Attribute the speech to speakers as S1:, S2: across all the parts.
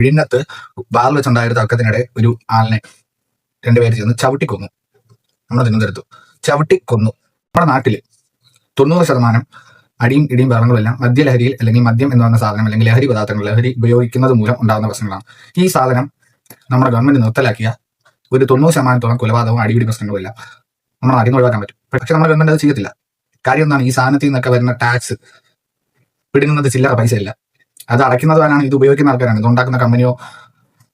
S1: വിഴിഞ്ഞത്ത് ബാറിൽ വെച്ചുണ്ടായ ഒരു തർക്കത്തിനിടെ ഒരു ആളിനെ രണ്ടുപേര് ചേർന്ന് ചവിട്ടിക്കൊന്നു. നമ്മുടെ തിരുവനന്തപുരത്ത് ചവിട്ടിക്കൊന്നു. നമ്മുടെ നാട്ടില് 90% അടിയും ഇടിയും ബഹളങ്ങളും മദ്യലഹരിയിൽ അല്ലെങ്കിൽ മദ്യം എന്ന് പറഞ്ഞ സാധനം അല്ലെങ്കിൽ ലഹരി പദാർത്ഥങ്ങൾ ലഹരി ഉപയോഗിക്കുന്നത് മൂലം ഉണ്ടാകുന്ന പ്രശ്നങ്ങളാണ്. ഈ സാധനം നമ്മുടെ ഗവൺമെന്റ് നിർത്തലാക്കിയ ഒരു 90% കൊലപാതകവും അടിപിടി പ്രശ്നങ്ങളും എല്ലാം നമ്മുടെ നാട്ടിൽ നിന്ന് ഒഴിവാക്കാൻ പറ്റും. പക്ഷെ നമ്മുടെ ഗവൺമെന്റ് അത് ചെയ്യത്തില്ല. കാര്യം എന്താണ്? ഈ സാധനത്തിൽ നിന്നൊക്കെ വരുന്ന ടാക്സ് പിടുങ്ങുന്നത് ചില്ലറ പൈസയില്ല. അത് അടയ്ക്കുന്നവരാണ്, ഇത് ഉപയോഗിക്കുന്ന ആൾക്കാരാണ്, ഇത് ഉണ്ടാക്കുന്ന കമ്പനിയോ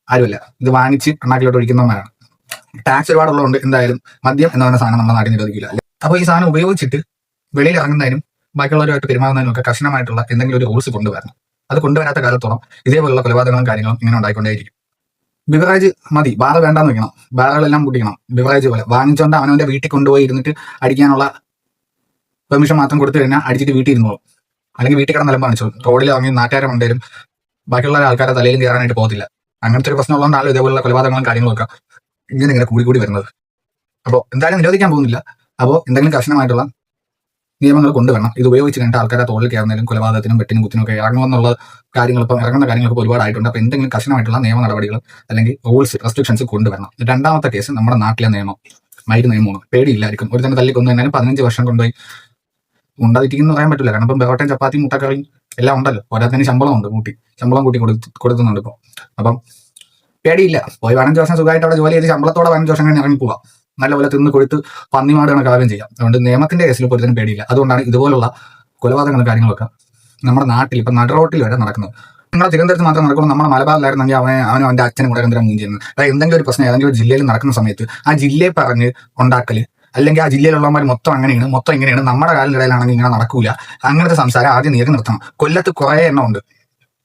S1: ആരുമല്ല, ഇത് വാങ്ങിച്ച് അണ്ണാക്കിലോട്ട് ഒഴിക്കുന്നവരാണ്. ടാക്സ് ഒരുപാടുള്ളതുകൊണ്ട് എന്തായാലും മദ്യം എന്ന് പറയുന്ന സാധനം നമ്മുടെ നാട്ടിൽ നിരോധിക്കില്ല. അപ്പോൾ ഈ സാധനം ഉപയോഗിച്ചിട്ട് വെളിയിൽ ഇറങ്ങുന്നതിനും ബാക്കിയുള്ളവരുമായിട്ട് പെരുമാറുന്നതിനും ഒക്കെ കർശനമായിട്ടുള്ള എന്തെങ്കിലും ഒരു റൂൾസ് കൊണ്ടുവരണം. അത് കൊണ്ടുവരാത്ത കാലത്തോളം ഇതേപോലുള്ള കൊലപാതകങ്ങളും കാര്യങ്ങളും ഇങ്ങനെ ഉണ്ടായിക്കൊണ്ടേയിരിക്കും. ബിവറേജ് മതി, ബാറ് വേണ്ടാന്ന് വെക്കണം, ബാറുകളെല്ലാം കൂട്ടിക്കണം. ബിവറേജ് പോലെ വാങ്ങിച്ചുകൊണ്ട് അവനവന്റെ വീട്ടിൽ കൊണ്ടുപോയി ഇരുന്നിട്ട് അടിക്കാനുള്ള പെർമിഷൻ മാത്രം കൊടുത്തു കഴിഞ്ഞാൽ അടിച്ചിട്ട് വീട്ടിൽ ഇരുന്നോളും. അല്ലെങ്കിൽ വീട്ടിൽ കിടന്ന് നിലമ്പ് കാണിച്ചോളും. റോഡിൽ ഇറങ്ങി നാട്ടുകാരെ കൊണ്ടേലും ബാക്കിയുള്ള ആൾക്കാരെ തലയിലും കയറാനായിട്ട് പോകത്തില്ല. അങ്ങനത്തെ ഒരു പ്രശ്നം ഉള്ളതുകൊണ്ടാണ് ഇതേപോലുള്ള കൊലപാതകങ്ങളും കാര്യങ്ങളും ഒക്കെ ഇങ്ങനെ കൂടി വരുന്നത്. അപ്പോൾ എന്തായാലും നിരോധിക്കാൻ പോകുന്നില്ല. അപ്പോൾ എന്തെങ്കിലും കർശനമായിട്ടുള്ള നിയമങ്ങൾ കൊണ്ടുവരണം. ഇത് ഉപയോഗിച്ച് കഴിഞ്ഞിട്ട് ആൾക്കാരെ തോളിൽ കയറുന്നതിനും കൊലപാതകത്തിനും വെട്ടിനും കുത്തിനും ഒക്കെ ഇറങ്ങുമെന്നുള്ള കാര്യങ്ങൾ ഇപ്പം ഇറങ്ങുന്ന കാര്യങ്ങളൊക്കെ ഒരുപാടായിട്ടുണ്ട്. അപ്പോൾ എന്തെങ്കിലും കർശനമായിട്ടുള്ള നിയമ നടപടികൾ അല്ലെങ്കിൽ റൂൾസ് റെസ്ട്രിക്ഷൻസ് കൊണ്ടുവരണം. രണ്ടാമത്തെ കേസ് നമ്മുടെ നാട്ടിലെ നിയമം, മൈര് നിയമമാണ്. പേടിയില്ലായിരിക്കും. ഒരു തന്നെ തല്ലിക്കൊന്നു കഴിഞ്ഞാലും 15 വർഷം കൊണ്ടുപോയി ഉണ്ടാതിരിക്കുന്നു പറയാൻ പറ്റില്ല. കാരണം ഇപ്പം ബെറോട്ടയും ചപ്പാത്തി മുട്ടക്കറിയും എല്ലാം ഉണ്ടല്ലോ. ഓരോരുത്തരും ശമ്പളം കൂട്ടി കൊടുക്കുന്നുണ്ട് ഇപ്പോൾ. അപ്പം പേടിയില്ല. പോയി 15 വർഷം സുഖമായിട്ട് അവിടെ ജോലി ചെയ്ത് ശമ്പളത്തോടെ 15 വർഷം കഴിഞ്ഞ് ഇറങ്ങി പോവാം. നല്ലപോലെ തിന്ന് കൊഴുത്ത് പന്നിമാട് കണക്കാവുകയും ചെയ്യാം. അതുകൊണ്ട് നിയമത്തിന്റെ കേസിൽ പൊരുത്തനും പേടിയില്ല. അതുകൊണ്ടാണ് ഇതുപോലുള്ള കൊലപാതകങ്ങളും കാര്യങ്ങളൊക്കെ നമ്മുടെ നാട്ടിൽ ഇപ്പം നടുറോട്ടിൽ വരെ നടക്കുന്നത്. നിങ്ങളുടെ തിരുവനന്തപുരത്ത് മാത്രം നടക്കുമ്പോൾ നമ്മുടെ മലബാറിലായിരുന്നെങ്കിൽ അവനും അവന്റെ അച്ഛനും കൂടെ എന്തെങ്കിലും മൂന്ന് ചെയ്യുന്നത്. അതായത് എന്തെങ്കിലും ഒരു പ്രശ്നം ഏതെങ്കിലും ഒരു ജില്ലയിൽ നടക്കുന്ന സമയത്ത് ആ ജില്ലയെ പറഞ്ഞ് ഉണ്ടാക്കല്, അല്ലെങ്കിൽ ആ ജില്ലയിലുള്ളവന്മാർ മൊത്തം അങ്ങനെയാണ്, മൊത്തം ഇങ്ങനെയാണ്, നമ്മുടെ കാലിനിടയിലാണെങ്കിൽ ഇങ്ങനെ നടക്കൂല, അങ്ങനത്തെ സംസാരം ആദ്യം നീക്കി നിർത്തണം. കൊല്ലത്ത് കുറേ എണ്ണം ഉണ്ട്.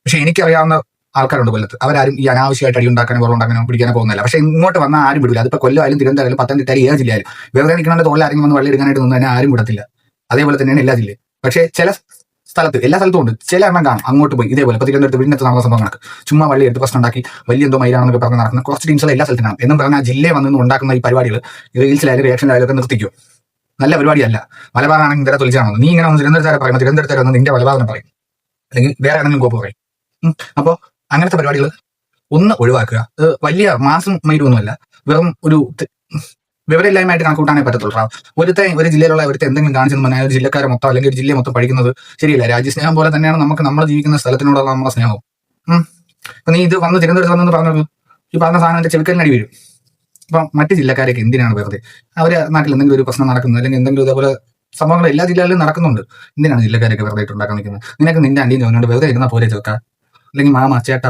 S1: പക്ഷെ എനിക്കറിയാവുന്ന ആൾക്കാരുണ്ട് കൊല്ലത്ത്. അവരാരും ഈ അനാവശ്യമായിട്ട് അടി ഉണ്ടാക്കാനോ വെള്ളം പിടിക്കാനോ പോകുന്നില്ല. പക്ഷെ ഇങ്ങോട്ട് വന്നാൽ ആരും വിടില്ല. അതിപ്പോൾ കൊല്ലമായാലും തിരുവനന്തപുരം, പത്തനംതിട്ട, ഏത് ജില്ലയായാലും വെറുതെ നിൽക്കുന്ന തോളിൽ ആരെങ്കിലും വന്ന് വള്ളി എടുക്കാനായിട്ട് നിന്ന് തന്നെ ആരും വിടത്തില്ല. അതേപോലെ തന്നെയാണ് എല്ലാ ജില്ലയും. പക്ഷേ ചില സ്ഥലത്ത്, എല്ലാ സ്ഥലത്തും ഉണ്ട്, ചില എണ്ണം കാണും അങ്ങോട്ട് പോയി ഇതേപോലെ. ഇപ്പോൾ തിരുവനന്തപുരത്ത് വിഴിഞ്ഞത്ത് നടന്ന സംഭവം കണക്ക് ചുമ്മാ വള്ളി എടുത്ത് പ്രശ്നം ഉണ്ടാക്കി വലിയ എന്തോ മൈലാണെന്നൊക്കെ പറഞ്ഞ് നടക്കുന്ന കുറച്ച് ടീംസുകൾ എല്ലാ സ്ഥലത്തും കാണും. എന്നും പറഞ്ഞാൽ ആ ജില്ലയിൽ വന്ന് ഉണ്ടാക്കുന്ന ഈ പരിപാടികൾ റീൽസിലായാലും റിയാക്ഷനിലായാലും ഒക്കെ നിർത്തിക്കും. നല്ല പരിപാടിയല്ല. മലബാറാണെങ്കിൽ ഇതര തൊലിച്ചാണോ? നീ ഇങ്ങനെ വന്ന് തിരുവനന്തപുരത്ത് പറയുമ്പോൾ തിരുവനന്തപുരത്ത് വന്ന് നിന്റെ മലബാറിനെ പറയും, അല്ലെങ്കിൽ വേറെ ഏതെങ്കിലും കോപ്പ് പറയും. അപ്പോൾ അങ്ങനത്തെ പരിപാടികൾ ഒന്ന് ഒഴിവാക്കുക. വലിയ മാസം മൈരൊന്നുമല്ല, വെറും ഒരു വിവരമില്ലായ്മയായിട്ട് കണക്കൂട്ടാനേ പറ്റത്തുള്ളൂ. ഒരു ജില്ലയിലുള്ള എന്തെങ്കിലും കാണിച്ചെന്ന് പറഞ്ഞാൽ ഒരു ജില്ലക്കാരെ മൊത്തം അല്ലെങ്കിൽ ഒരു ജില്ലയെ മൊത്തം പഠിക്കുന്നത് ശരിയല്ല. രാജ്യസ്നേഹം പോലെ തന്നെയാണ് നമുക്ക് നമ്മൾ ജീവിക്കുന്ന സ്ഥലത്തിനോടുള്ള നമ്മുടെ സ്നേഹവും. അപ്പൊ നീ ഇത് വന്ന് തിരുവനന്തപുരത്ത് വന്നെന്ന് പറഞ്ഞത് ഈ പറഞ്ഞ സാധനം എന്റെ ചെവിക്കലിനടി വീഴും. അപ്പം മറ്റു ജില്ലക്കാരൊക്കെ എന്തിനാണ് വെറുതെ? അവരെ നാട്ടിൽ എന്തെങ്കിലും ഒരു പ്രശ്നം നടക്കുന്നത് അല്ലെങ്കിൽ എന്തെങ്കിലും ഇതേപോലെ സംഭവങ്ങൾ എല്ലാ ജില്ലകളിലും നടക്കുന്നുണ്ട്. എന്തിനാണ് ജില്ലക്കാരൊക്കെ വെറുതെ ഉണ്ടാക്കാൻ നിൽക്കുന്നത്? നിനക്ക് നിന്റെ അണ്ടിയും ചോദിച്ചുകൊണ്ട് വെറുതെ ഇരുന്നാൽ പോലെ ചേർക്കാം. അല്ലെങ്കിൽ മാമ ചേട്ടാ